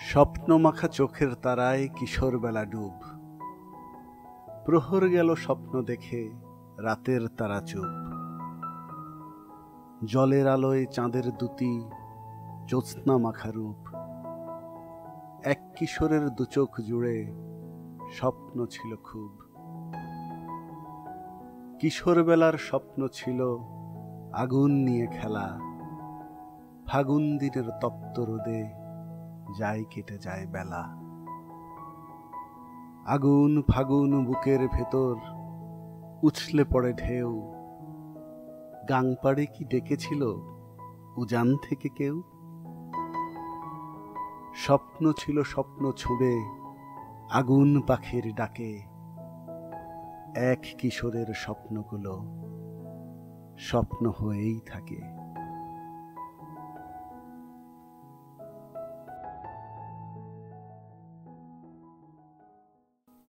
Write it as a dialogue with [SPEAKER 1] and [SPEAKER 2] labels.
[SPEAKER 1] স্বপ্নমাখা চোখের তারায় কিশোর বেলা ডুব। প্রহর গেল স্বপ্ন দেখে, রাতের তারা চুপ। জলের আলোয় চাঁদের দুটি জ্যোৎস্না মাখা রূপ। এক কিশোরের দুচোখ জুড়ে স্বপ্ন ছিল খুব। কিশোর বেলার স্বপ্ন ছিল আগুন নিয়ে খেলা। ফাগুন দিনের তপ্ত রোদে যায় কেটে যায় বেলা। আগুন ফাগুন বুকের ভেতর উছলে পড়ে ঢেউ। গাংপাড়ে কি ডেকেছিল উজান থেকে কেউ? স্বপ্ন ছিল স্বপ্ন ছুঁড়ে আগুন পাখির ডাকে। এক কিশোরের স্বপ্নগুলো স্বপ্ন হয়েই থাকে।